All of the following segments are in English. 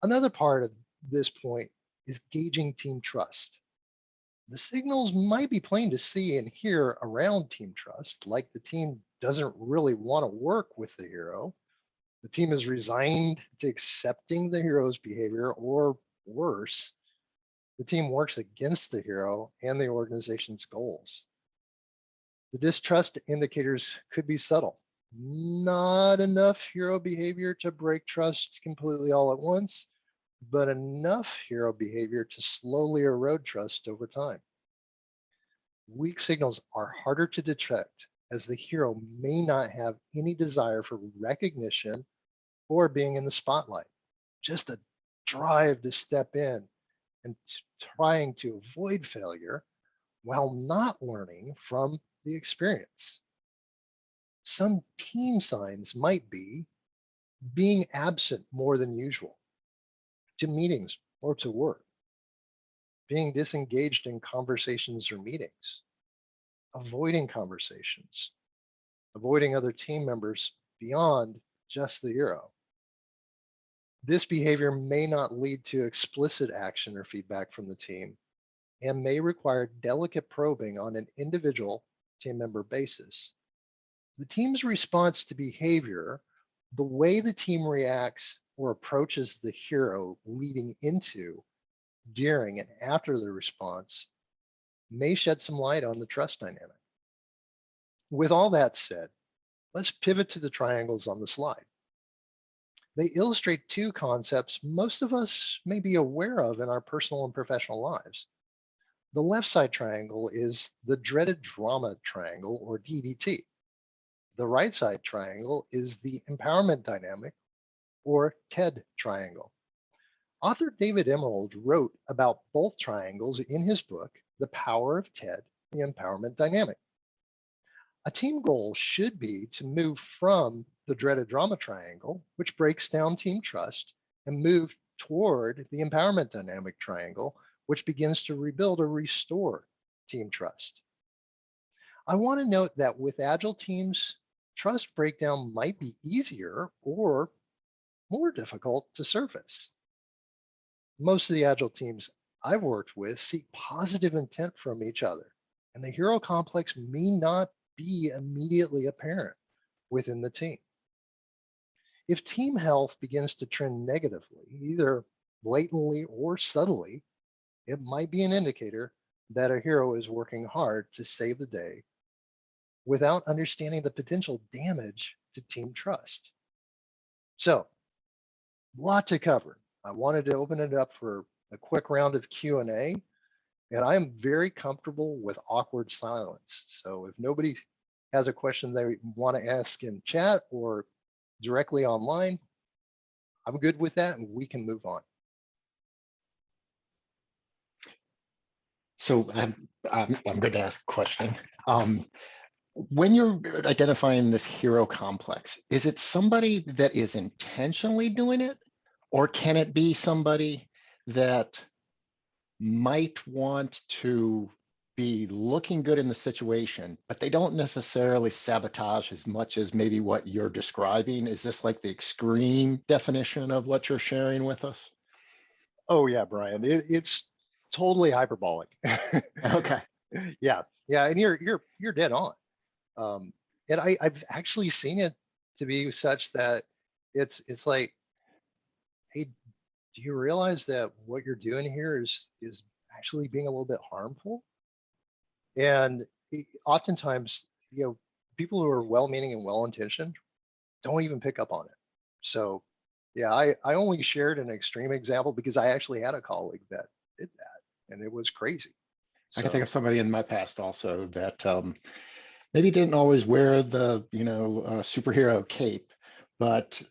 Another part of this point is gauging team trust. The signals might be plain to see and hear around team trust, like the team doesn't really want to work with the hero. The team is resigned to accepting the hero's behavior, or worse, the team works against the hero and the organization's goals. The distrust indicators could be subtle. Not enough hero behavior to break trust completely all at once, but enough hero behavior to slowly erode trust over time. Weak signals are harder to detect, as the hero may not have any desire for recognition or being in the spotlight, just a drive to step in and trying to avoid failure while not learning from the experience. Some team signs might be being absent more than usual to meetings or to work, being disengaged in conversations or meetings, avoiding conversations, avoiding other team members beyond just the hero. This behavior may not lead to explicit action or feedback from the team and may require delicate probing on an individual team member basis. The team's response to behavior, the way the team reacts or approaches the hero leading into, during, and after the response, may shed some light on the trust dynamic. With all that said, let's pivot to the triangles on the slide. They illustrate two concepts most of us may be aware of in our personal and professional lives. The left side triangle is the dreaded drama triangle, or DDT. The right side triangle is the empowerment dynamic, or TED triangle. Author David Emerald wrote about both triangles in his book, The Power of TED, the Empowerment Dynamic. A team goal should be to move from the dreaded drama triangle, which breaks down team trust, and move toward the empowerment dynamic triangle, which begins to rebuild or restore team trust. I want to note that with agile teams, trust breakdown might be easier or more difficult to surface. Most of the agile teams I've worked with seek positive intent from each other, and the hero complex may not be immediately apparent within the team. If team health begins to trend negatively, either blatantly or subtly, it might be an indicator that a hero is working hard to save the day without understanding the potential damage to team trust. So, a lot to cover. I wanted to open it up for a quick round of Q&A, and I'm very comfortable with awkward silence. So if nobody has a question they want to ask in chat or directly online, I'm good with that, and we can move on. So I'm going to ask a question. When you're identifying this hero complex, is it somebody that is intentionally doing it, or can it be somebody that might want to be looking good in the situation, but they don't necessarily sabotage as much as maybe what you're describing? Is this like the extreme definition of what you're sharing with us? Oh yeah, Brian, it's totally hyperbolic. Okay. Yeah, and you're dead on. And I've actually seen it to be such that it's like, hey, do you realize that what you're doing here is actually being a little bit harmful? And oftentimes, people who are well-meaning and well-intentioned don't even pick up on it. So yeah, I only shared an extreme example because I actually had a colleague that did that, and it was crazy. So, I can think of somebody in my past also that maybe didn't always wear the superhero cape, but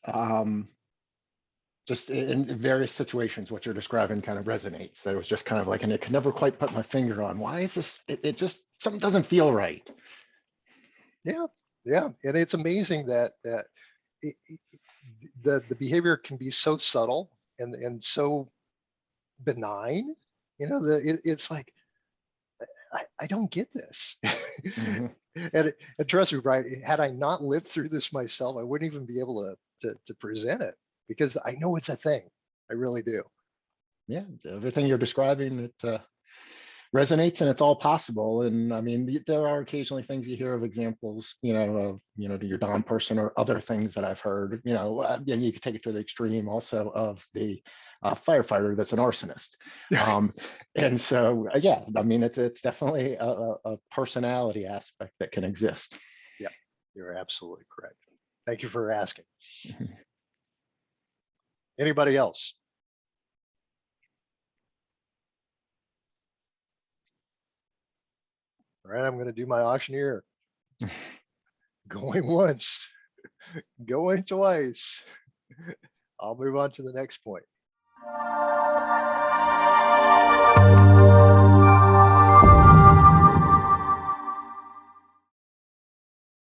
just in various situations, what you're describing kind of resonates. That it was just kind of like, and I could never quite put my finger on why is this? It just, something doesn't feel right. Yeah, and it's amazing that the behavior can be so subtle and so benign. It's like, I don't get this. Mm-hmm. and trust me, Brian, had I not lived through this myself, I wouldn't even be able to present it, because I know it's a thing. I really do. Yeah, everything you're describing, it resonates and it's all possible. And I mean, there are occasionally things you hear of examples, of, your Don person or other things that I've heard, and you could take it to the extreme also of the firefighter that's an arsonist. And so, yeah, I mean, it's definitely a personality aspect that can exist. Yeah, you're absolutely correct. Thank you for asking. Anybody else? All right, I'm going to do my auctioneer. Going once, going twice. I'll move on to the next point.